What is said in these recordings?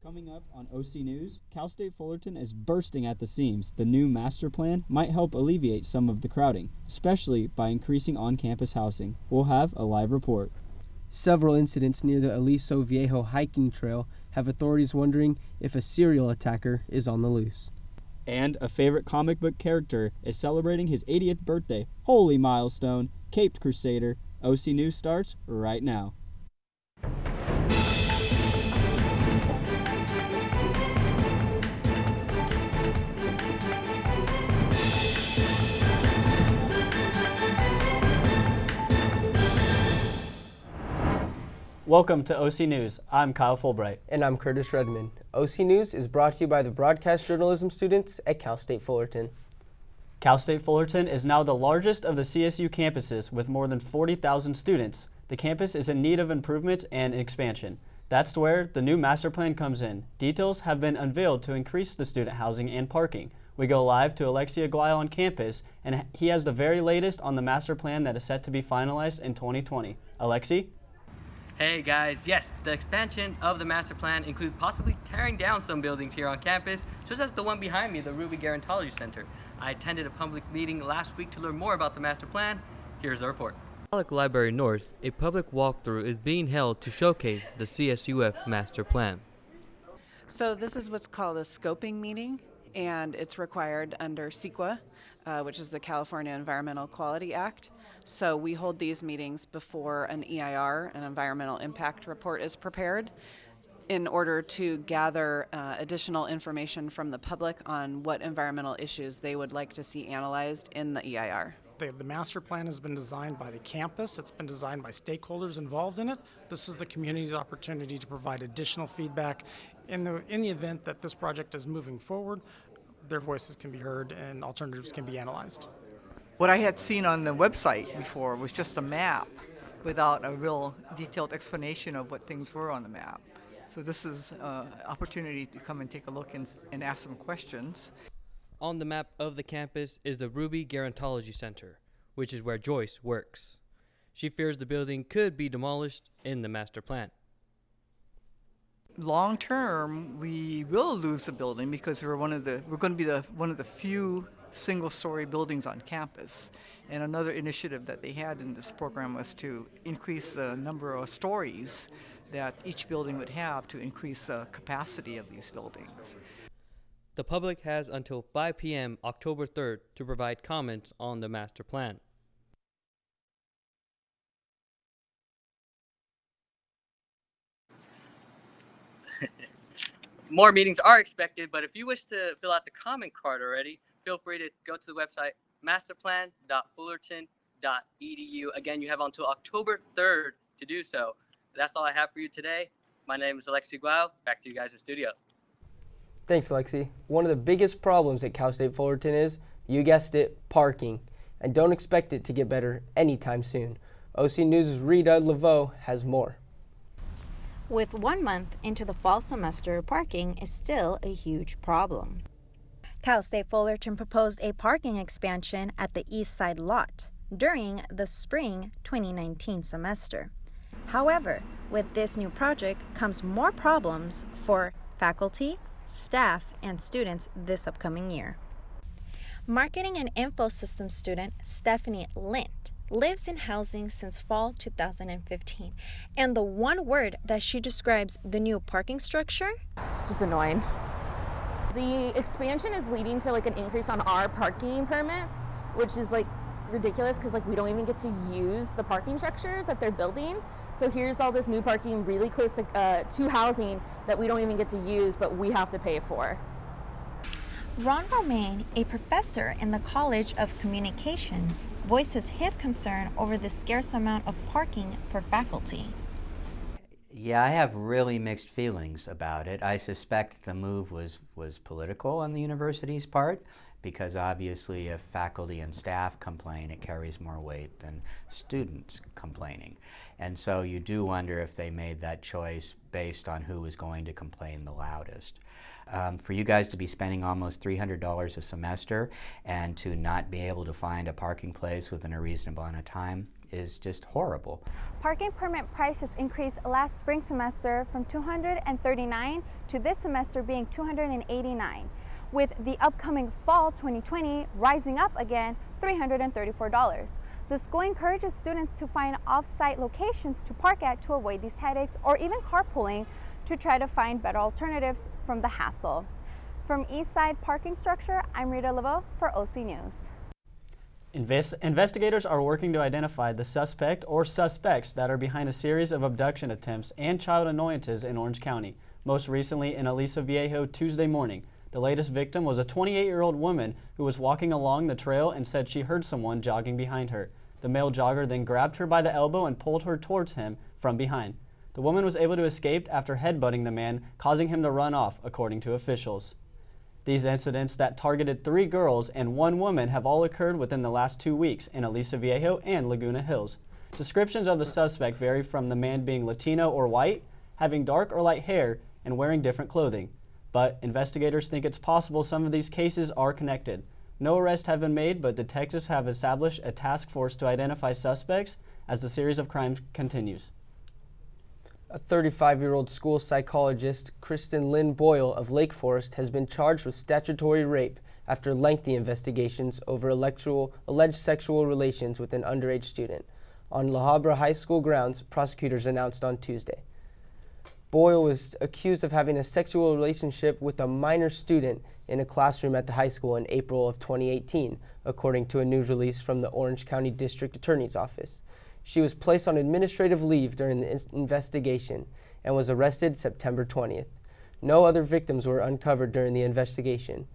Coming up on OC News, Cal State Fullerton is bursting at the seams. The new master plan might help alleviate some of the crowding, especially by increasing on-campus housing. We'll have a live report. Several incidents near the Aliso Viejo hiking trail have authorities wondering if a serial attacker is on the loose. And a favorite comic book character is celebrating his 80th birthday. Holy milestone! Caped Crusader. OC News starts right now. Welcome to OC News. I'm Kyle Fulbright. And I'm Curtis Redmond. OC News is brought to you by the broadcast journalism students at Cal State Fullerton. Cal State Fullerton is now the largest of the CSU campuses with more than 40,000 students. The campus is in need of improvement and expansion. That's where the new master plan comes in. Details have been unveiled to increase the student housing and parking. We go live to Alexi Aguayo on campus, and he has the very latest on the master plan that is set to be finalized in 2020. Alexi? Hey guys, yes, the expansion of the master plan includes possibly tearing down some buildings here on campus, just as the one behind me, the Ruby Gerontology Center. I attended a public meeting last week to learn more about the master plan. Here's the report. At Library North, a public walkthrough is being held to showcase the CSUF master plan. So this is what's called a scoping meeting, and it's required under CEQA, which is the California Environmental Quality Act. So we hold these meetings before an EIR, an environmental impact report, is prepared in order to gather additional information from the public on what environmental issues they would like to see analyzed in the EIR. The master plan has been designed by the campus. It's been designed by stakeholders involved in it. This is the community's opportunity to provide additional feedback. In the event that this project is moving forward, their voices can be heard and alternatives can be analyzed. What I had seen on the website before was just a map without a real detailed explanation of what things were on the map. So this is an opportunity to come and take a look and ask some questions. On the map of the campus is the Ruby Gerontology Center, which is where Joyce works. She fears the building could be demolished in the master plan. Long term, we will lose the building because we're going to be one of the few single-story buildings on campus. And another initiative that they had in this program was to increase the number of stories that each building would have to increase the capacity of these buildings. The public has until 5 p.m. October 3rd to provide comments on the master plan. More meetings are expected, but if you wish to fill out the comment card already, feel free to go to the website masterplan.fullerton.edu. Again, you have until October 3rd to do so. That's all I have for you today. My name is Alexi Aguayo. Back to you guys in studio. Thanks, Lexi. One of the biggest problems at Cal State Fullerton is, you guessed it, parking. And don't expect it to get better anytime soon. OC News' Rita Laveau has more. With 1 month into the fall semester, parking is still a huge problem. Cal State Fullerton proposed a parking expansion at the east side lot during the spring 2019 semester. However, with this new project comes more problems for faculty, staff, and students this upcoming year. Marketing and info systems student Stephanie Lint lives in housing since fall 2015, and the one word that she describes the new parking structure? It's just annoying. The expansion is leading to an increase on our parking permits, which is ridiculous because we don't even get to use the parking structure that they're building. So here's all this new parking really close to housing that we don't even get to use, but we have to pay for. Ron Romaine, a professor in the College of Communication, voices his concern over the scarce amount of parking for faculty. Yeah, I have really mixed feelings about it. I suspect the move was political on the university's part, because obviously if faculty and staff complain, it carries more weight than students complaining. And so you do wonder if they made that choice based on who was going to complain the loudest. For you guys to be spending almost $300 a semester and to not be able to find a parking place within a reasonable amount of time is just horrible. Parking permit prices increased last spring semester from $239 to this semester being $289, with the upcoming fall 2020 rising up again $334. The school encourages students to find off-site locations to park at to avoid these headaches, or even carpooling to try to find better alternatives from the hassle. From Eastside Parking Structure, I'm Rita Laveau for OC News. Investigators are working to identify the suspect or suspects that are behind a series of abduction attempts and child annoyances in Orange County, most recently in Aliso Viejo Tuesday morning. The latest victim was a 28-year-old woman who was walking along the trail and said she heard someone jogging behind her. The male jogger then grabbed her by the elbow and pulled her towards him from behind. The woman was able to escape after headbutting the man, causing him to run off, according to officials. These incidents that targeted 3 girls and 1 woman have all occurred within the last 2 weeks in Aliso Viejo and Laguna Hills. Descriptions of the suspect vary from the man being Latino or white, having dark or light hair, and wearing different clothing. But investigators think it's possible some of these cases are connected. No arrests have been made, but detectives have established a task force to identify suspects as the series of crimes continues. A 35-year-old school psychologist, Kristen Lynn Boyle of Lake Forest, has been charged with statutory rape after lengthy investigations over alleged sexual relations with an underage student. On La Habra High School grounds, prosecutors announced on Tuesday. Boyle was accused of having a sexual relationship with a minor student in a classroom at the high school in April of 2018, according to a news release from the Orange County District Attorney's Office. She was placed on administrative leave during the investigation and was arrested September 20th. No other victims were uncovered during the investigation.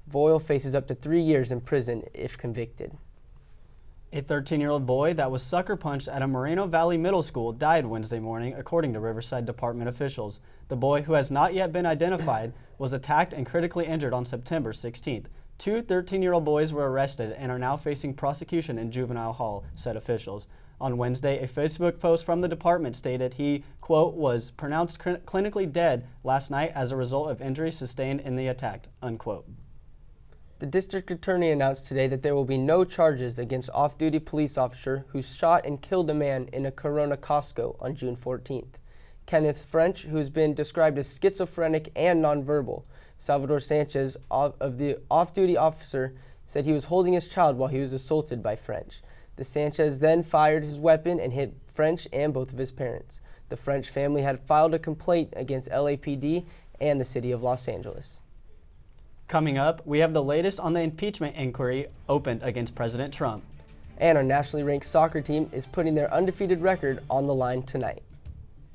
Boyle faces up to 3 years in prison if convicted. A 13-year-old boy that was sucker punched at a Moreno Valley Middle School died Wednesday morning, according to Riverside Department officials. The boy, who has not yet been identified, was attacked and critically injured on September 16th. 2 13-year-old boys were arrested and are now facing prosecution in juvenile hall, said officials. On Wednesday, a Facebook post from the department stated he, quote, was pronounced clinically dead last night as a result of injuries sustained in the attack, unquote. The district attorney announced today that there will be no charges against off-duty police officer who shot and killed a man in a Corona Costco on June 14th. Kenneth French, who's been described as schizophrenic and nonverbal. Salvador Sanchez, of the off-duty officer, said he was holding his child while he was assaulted by French. The Sanchez then fired his weapon and hit French and both of his parents. The French family had filed a complaint against LAPD and the city of Los Angeles. Coming up, we have the latest on the impeachment inquiry opened against President Trump. And our nationally ranked soccer team is putting their undefeated record on the line tonight.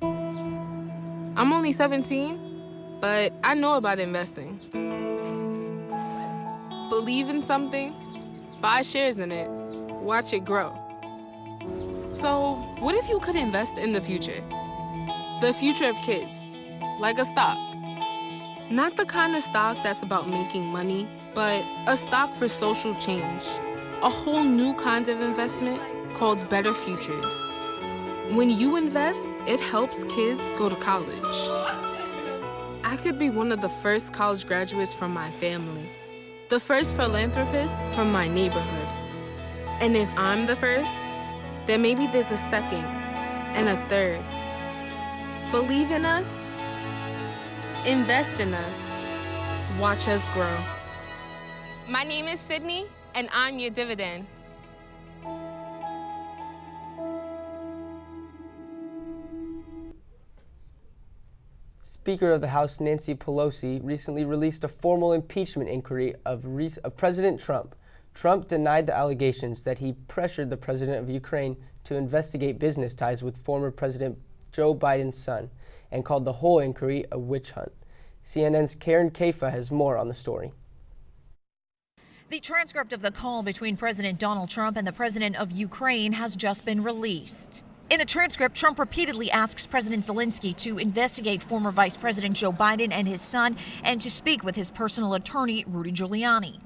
I'm only 17, but I know about investing. Believe in something, buy shares in it, watch it grow. So, what if you could invest in the future? The future of kids, like a stock. Not the kind of stock that's about making money, but a stock for social change. A whole new kind of investment called Better Futures. When you invest, it helps kids go to college. I could be one of the first college graduates from my family, the first philanthropist from my neighborhood. And if I'm the first, then maybe there's a second and a third. Believe in us, invest in us, watch us grow. My name is Sydney, and I'm your dividend. Speaker of the House Nancy Pelosi recently released a formal impeachment inquiry of President Trump. Trump denied the allegations that he pressured the president of Ukraine to investigate business ties with former President Joe Biden's son and called the whole inquiry a witch hunt. CNN's Karen Kaifa has more on the story. The transcript of the call between President Donald Trump and the president of Ukraine has just been released. In the transcript, Trump repeatedly asks President Zelensky to investigate former Vice President Joe Biden and his son and to speak with his personal attorney, Rudy Giuliani.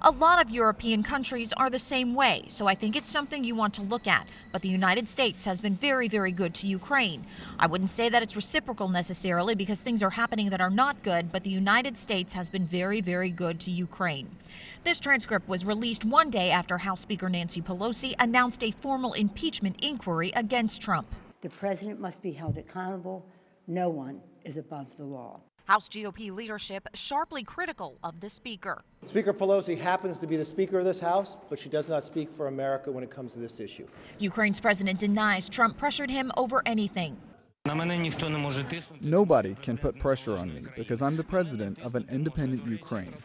A lot of European countries are the same way, so I think it's something you want to look at. But the United States has been very, very good to Ukraine. I wouldn't say that it's reciprocal necessarily because things are happening that are not good, but the United States has been very, very good to Ukraine. This transcript was released one day after House Speaker Nancy Pelosi announced a formal impeachment inquiry against Trump. The president must be held accountable. No one is above the law. House GOP leadership sharply critical of the speaker. Speaker Pelosi happens to be the Speaker of this House, but she does not speak for America when it comes to this issue. Ukraine's president denies Trump pressured him over anything. Nobody can put pressure on me because I'm the president of an independent Ukraine.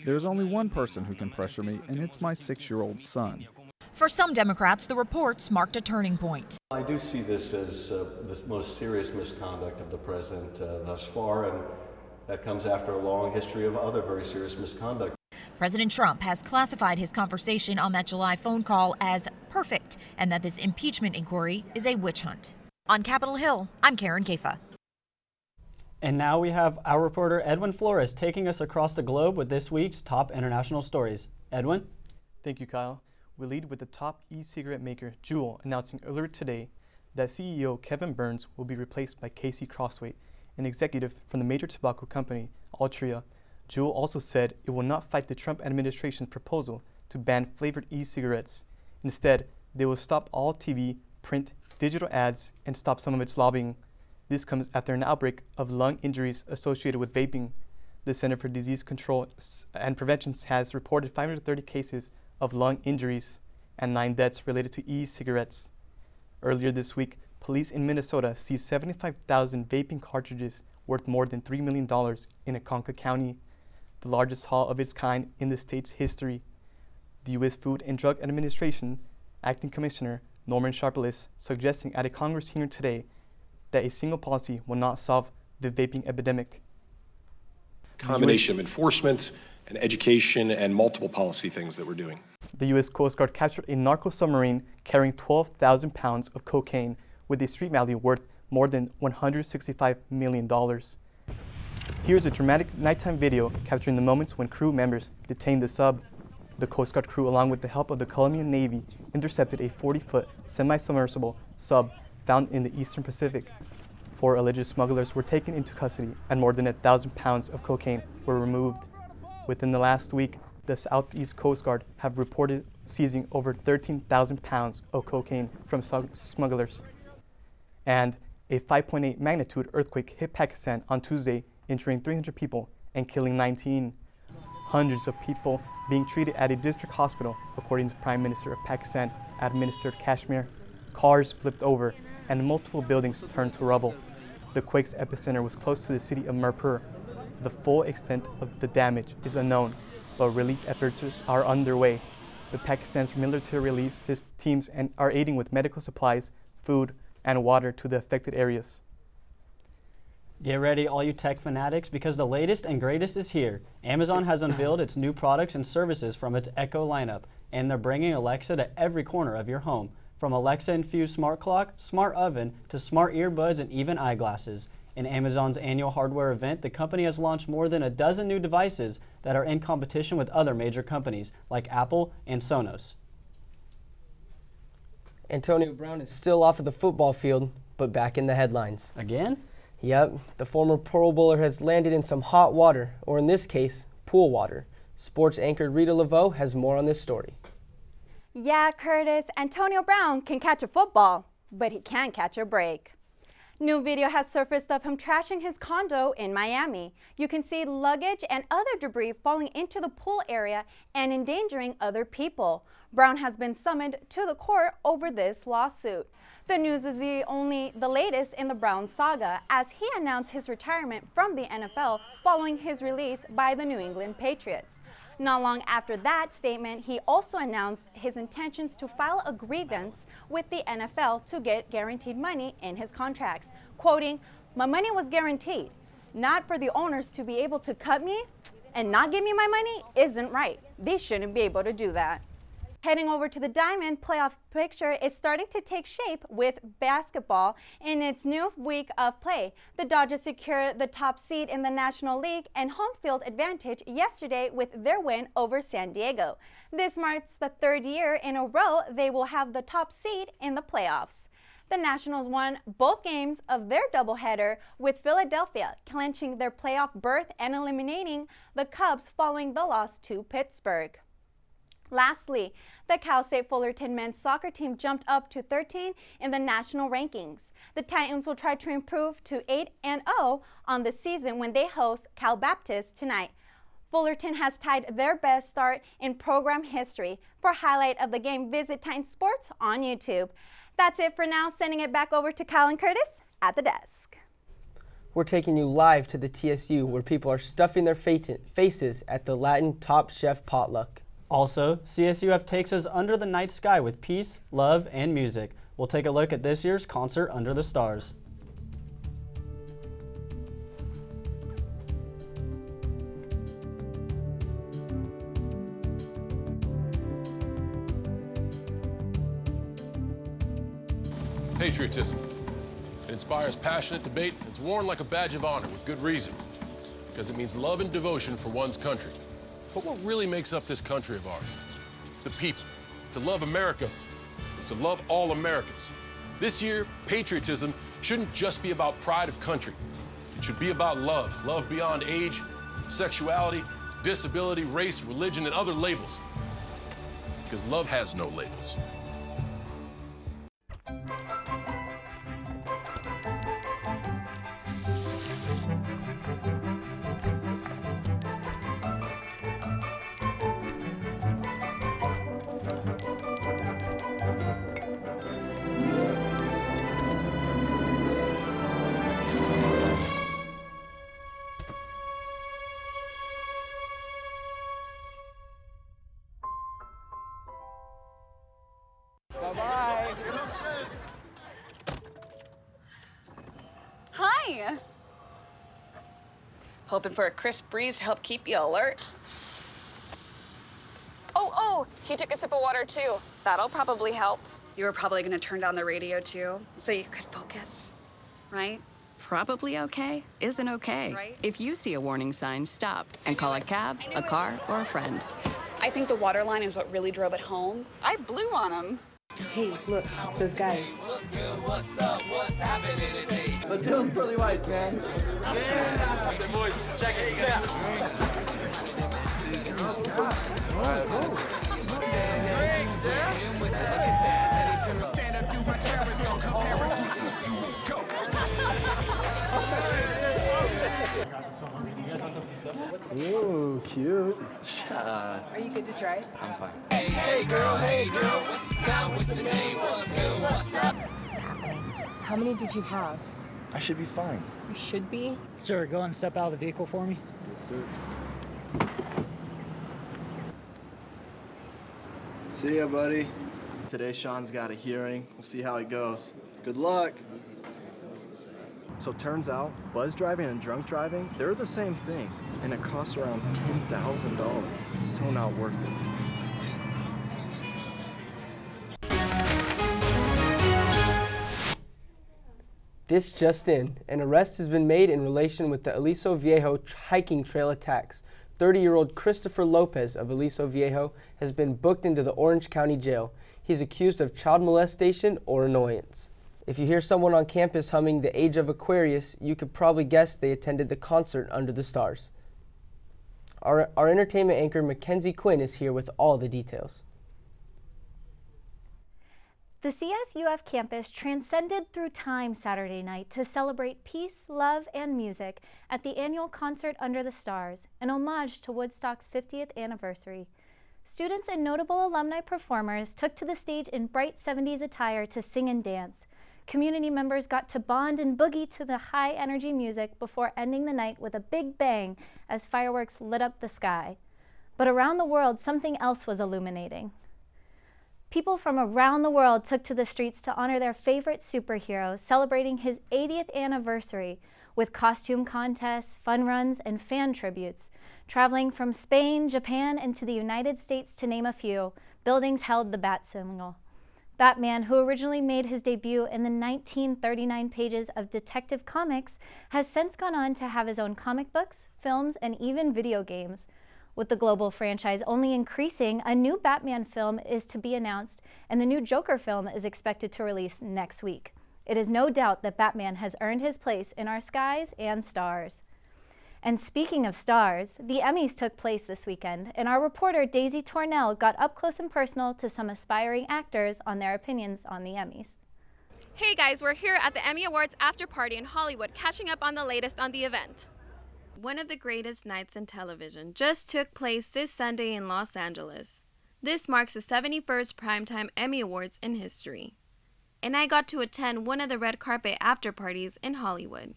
There's only one person who can pressure me, and it's my 6-year-old son. For some Democrats, the reports marked a turning point. I do see this as the most serious misconduct of the president thus far, and that comes after a long history of other very serious misconduct. President Trump has classified his conversation on that July phone call as perfect, and that this impeachment inquiry is a witch hunt. On Capitol Hill, I'm Karen Kaifa. And now we have our reporter Edwin Flores taking us across the globe with this week's top international stories. Edwin? Thank you, Kyle. We lead with the top e-cigarette maker, Juul, announcing earlier today that CEO Kevin Burns will be replaced by Casey Crosthwaite, an executive from the major tobacco company, Altria. Juul also said it will not fight the Trump administration's proposal to ban flavored e-cigarettes. Instead, they will stop all TV, print, digital ads, and stop some of its lobbying. This comes after an outbreak of lung injuries associated with vaping. The Center for Disease Control and Prevention has reported 530 cases of lung injuries and 9 deaths related to e-cigarettes. Earlier this week, police in Minnesota seized 75,000 vaping cartridges worth more than $3 million in Aconca County, the largest haul of its kind in the state's history. The U.S. Food and Drug Administration Acting Commissioner Norman Sharpless suggesting at a Congress hearing today that a single policy will not solve the vaping epidemic. Combination of enforcement and education and multiple policy things that we're doing. The U.S. Coast Guard captured a narco submarine carrying 12,000 pounds of cocaine with a street value worth more than $165 million. Here's a dramatic nighttime video capturing the moments when crew members detained the sub. The Coast Guard crew, along with the help of the Colombian Navy, intercepted a 40-foot semi-submersible sub found in the Eastern Pacific. 4 alleged smugglers were taken into custody and more than 1,000 pounds of cocaine were removed. Within the last week, the Southeast Coast Guard have reported seizing over 13,000 pounds of cocaine from smugglers. And a 5.8 magnitude earthquake hit Pakistan on Tuesday, injuring 300 people and killing 19. Hundreds of people being treated at a district hospital, according to Prime Minister of Pakistan administered Kashmir. Cars flipped over and multiple buildings turned to rubble. The quake's epicenter was close to the city of Mirpur. The full extent of the damage is unknown, but relief efforts are underway. The Pakistan's military relief teams are aiding with medical supplies, food, and water to the affected areas. Get ready, all you tech fanatics, because the latest and greatest is here. Amazon has unveiled its new products and services from its Echo lineup, and they're bringing Alexa to every corner of your home. From Alexa-infused smart clock, smart oven, to smart earbuds and even eyeglasses. In Amazon's annual hardware event, the company has launched more than a dozen new devices that are in competition with other major companies like Apple and Sonos. Antonio Brown is still off of the football field, but back in the headlines. Again? Yep, the former Pro Bowler has landed in some hot water, or in this case, pool water. Sports anchor Rita Laveau has more on this story. Yeah, Curtis, Antonio Brown can catch a football, but he can't catch a break. New video has surfaced of him trashing his condo in Miami. You can see luggage and other debris falling into the pool area and endangering other people. Brown has been summoned to the court over this lawsuit. The news is only the latest in the Brown saga, as he announced his retirement from the NFL following his release by the New England Patriots. Not long after that statement, he also announced his intentions to file a grievance with the NFL to get guaranteed money in his contracts, quoting, "My money was guaranteed. Not for the owners to be able to cut me and not give me my money isn't right. They shouldn't be able to do that." Heading over to the Diamond, playoff picture is starting to take shape with basketball in its new week of play. The Dodgers secured the top seed in the National League and home field advantage yesterday with their win over San Diego. This marks the third year in a row they will have the top seed in the playoffs. The Nationals won both games of their doubleheader, with Philadelphia clinching their playoff berth and eliminating the Cubs following the loss to Pittsburgh. Lastly, the Cal State Fullerton men's soccer team jumped up to 13 in the national rankings. The Titans will try to improve to 8-0 on the season when they host Cal Baptist tonight. Fullerton has tied their best start in program history. For a highlight of the game, visit Titan Sports on YouTube. That's it for now. Sending it back over to Kyle and Curtis at the desk. We're taking you live to the TSU, where people are stuffing their faces at the Latin Top Chef potluck. Also, CSUF takes us under the night sky with peace, love, and music. We'll take a look at this year's concert Under the Stars. Patriotism. It inspires passionate debate. It's worn like a badge of honor with good reason, because it means love and devotion for one's country. But what really makes up this country of ours? It's the people. To love America is to love all Americans. This year, patriotism shouldn't just be about pride of country. It should be about love. Love beyond age, sexuality, disability, race, religion, and other labels. Because love has no labels. Bye-bye. Hi. Hoping for a crisp breeze to help keep you alert. Oh, he took a sip of water too. That'll probably help. You were probably gonna turn down the radio too, so you could focus, right? Probably okay isn't okay. Right? If you see a warning sign, stop and call a cab, a car, or a friend. I think the water line is what really drove it home. I blew on him. Hey, look, it's those guys. Let's do those pearly whites, man. Yeah. Boys, check it. Ooh, cute. Are you good to try? I'm fine. Hey girl, what's up? What's the name? What's up? How many did you have? I should be fine. You should be. Sir, go and step out of the vehicle for me. Yes, sir. See ya, buddy. Today, Sean's got a hearing. We'll see how it goes. Good luck. So turns out, buzz driving and drunk driving, they're the same thing, and it costs around $10,000. So not worth it. This just in, an arrest has been made in relation with the Aliso Viejo hiking trail attacks. 30-year-old Christopher Lopez of Aliso Viejo has been booked into the Orange County Jail. He's accused of child molestation or annoyance. If you hear someone on campus humming The Age of Aquarius, you could probably guess they attended the concert Under the Stars. Our entertainment anchor Mackenzie Quinn is here with all the details. The CSUF campus transcended through time Saturday night to celebrate peace, love, and music at the annual concert Under the Stars, an homage to Woodstock's 50th anniversary. Students and notable alumni performers took to the stage in bright 70s attire to sing and dance. Community members got to bond and boogie to the high-energy music before ending the night with a big bang as fireworks lit up the sky. But around the world, something else was illuminating. People from around the world took to the streets to honor their favorite superhero, celebrating his 80th anniversary, with costume contests, fun runs, and fan tributes. Traveling from Spain, Japan, and to the United States, to name a few, buildings held the bat signal. Batman, who originally made his debut in the 1939 pages of Detective Comics, has since gone on to have his own comic books, films, and even video games. With the global franchise only increasing, a new Batman film is to be announced, and the new Joker film is expected to release next week. It is no doubt that Batman has earned his place in our skies and stars. And speaking of stars, the Emmys took place this weekend, and our reporter Daisy Tornell got up close and personal to some aspiring actors on their opinions on the Emmys. Hey guys, we're here at the Emmy Awards after party in Hollywood, catching up on the latest on the event. One of the greatest nights in television just took place this Sunday in Los Angeles. This marks the 71st Primetime Emmy Awards in history. And I got to attend one of the red carpet after parties in Hollywood.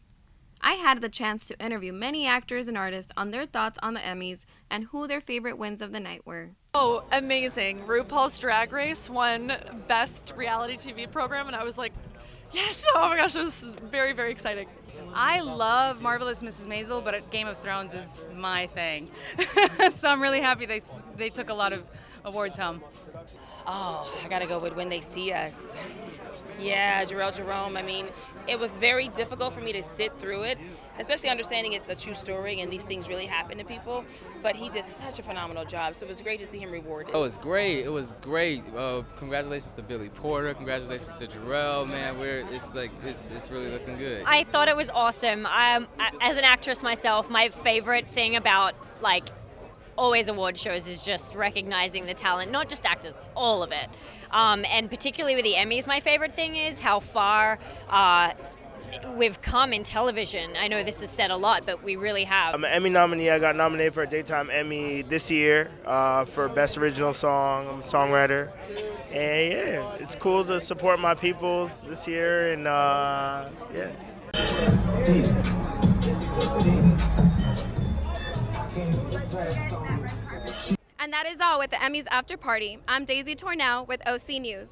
I had the chance to interview many actors and artists on their thoughts on the Emmys and who their favorite wins of the night were. Oh, amazing. RuPaul's Drag Race won Best Reality TV Program, and I was like, yes, oh my gosh, it was very, very exciting. I love Marvelous Mrs. Maisel, but Game of Thrones is my thing. So I'm really happy they took a lot of awards home. Oh, I gotta go with When They See Us. Yeah, Jharrel Jerome. I mean, it was very difficult for me to sit through it, especially understanding it's a true story and these things really happen to people. But he did such a phenomenal job, so it was great to see him rewarded. Oh, it was great. It was great. Congratulations to Billy Porter. Congratulations to Jharrel. Man, it's really looking good. I thought it was awesome. As an actress myself, my favorite thing about always award shows is just recognizing the talent, not just actors, all of it. And particularly with the Emmys, my favorite thing is how far we've come in television. I know this is said a lot, but we really have. I'm an Emmy nominee. I got nominated for a Daytime Emmy this year for Best Original Song. I'm a songwriter. And yeah, it's cool to support my peoples this year, and yeah. And that is all with the Emmys after party. I'm Daisy Tornell with OC News.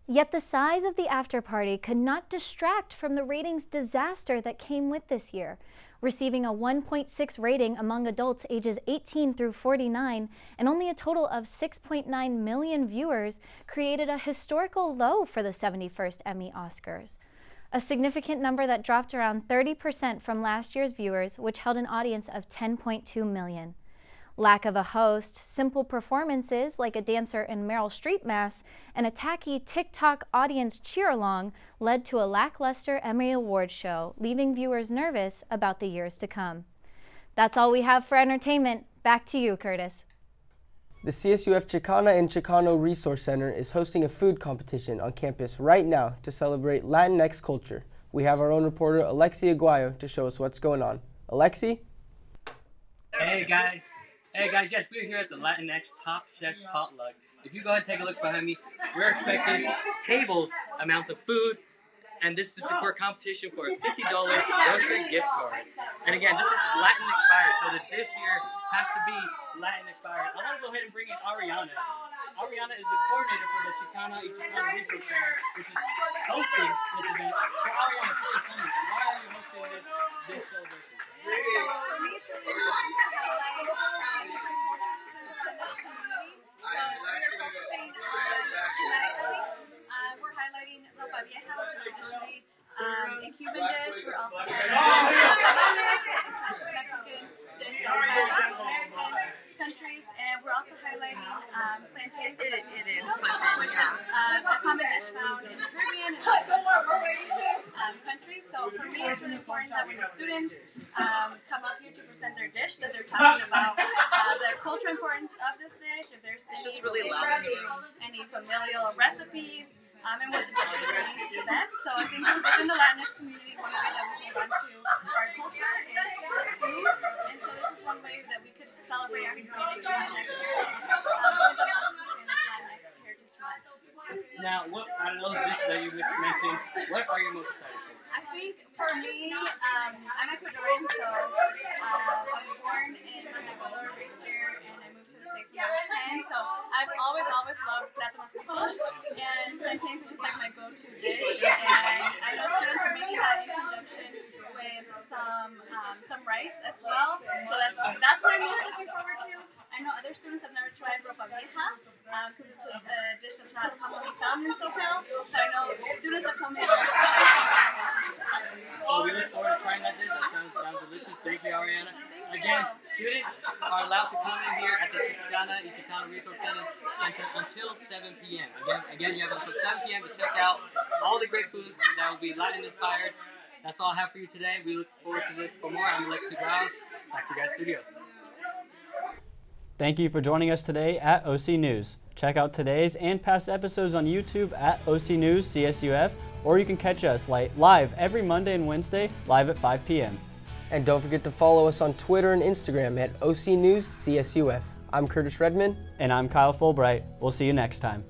Yet the size of the after party could not distract from the ratings disaster that came with this year. Receiving a 1.6 rating among adults ages 18 through 49 and only a total of 6.9 million viewers created a historical low for the 71st Emmy Oscars. A significant number that dropped around 30% from last year's viewers, which held an audience of 10.2 million. Lack of a host, simple performances like a dancer in Meryl Streep masks, and a tacky TikTok audience cheer-along led to a lackluster Emmy Awards show, leaving viewers nervous about the years to come. That's all we have for entertainment. Back to you, Curtis. The CSUF Chicana and Chicano Resource Center is hosting a food competition on campus right now to celebrate Latinx culture. We have our own reporter, Alexi Aguayo, to show us what's going on. Alexi? Hey guys, yes, we're here at the Latinx Top Chef Potluck. If you go ahead and take a look behind me, we're expecting tables, amounts of food, and this is for competition for a $50 grocery gift card. And again, this is Latin inspired, so the dish here has to be Latin inspired. I want to go ahead and bring in Ariana. Ariana is the coordinator for the Chicana y Chicano Resource Center, which is hosting this event. So Ariana, please tell me, why are you hosting this celebration? So for me, it's really important to highlight different cultures within this community. So we're focusing on Chimeric at least. We're highlighting ropa vieja, which is traditionally a Cuban dish. We're also highlighting tamales, which is traditional Mexican dish that's from Central American countries, and we're also highlighting plantains, which is a common dish found in the Caribbean and also in some countries. So for me, it's really important that when the students come up here to present their dish, that they're talking about the cultural importance of this dish, if there's any familial recipes, and what the dish really means to them. So I think within the Latinx community, one way that we can run to our culture is food, and so this is one way that we could celebrate our Hispanic and Latinx heritage with the Latinx Heritage Month. Now, out of those dishes that you mentioned, what are you most excited for? I think for me, I'm Ecuadorian, so I was born in Ecuador, raised there, and I moved to the States when I was 10. So I've always loved plátanos fritos, and plantains is just like my go-to dish. And I know students are making that in conjunction rice as well. So that's what I'm most looking forward to. I know other students have never tried ropa vieja because it's a dish that's not commonly found in SoCal. So I know students have told me that. Well, we look forward to trying that dish. That sounds delicious. Thank you, Ariana. Again, students are allowed to come in here at the Chicana Resource Center until 7 p.m. Again, you have until 7 p.m. to check out all the great food that will be Latin inspired. That's all I have for you today. We look forward to it. For more, I'm Alexi Grouse. Back to you guys, studio. Thank you for joining us today at OC News. Check out today's and past episodes on YouTube at OC News CSUF, or you can catch us live every Monday and Wednesday, live at 5 p.m. And don't forget to follow us on Twitter and Instagram at OC News CSUF. I'm Curtis Redmond. And I'm Kyle Fulbright. We'll see you next time.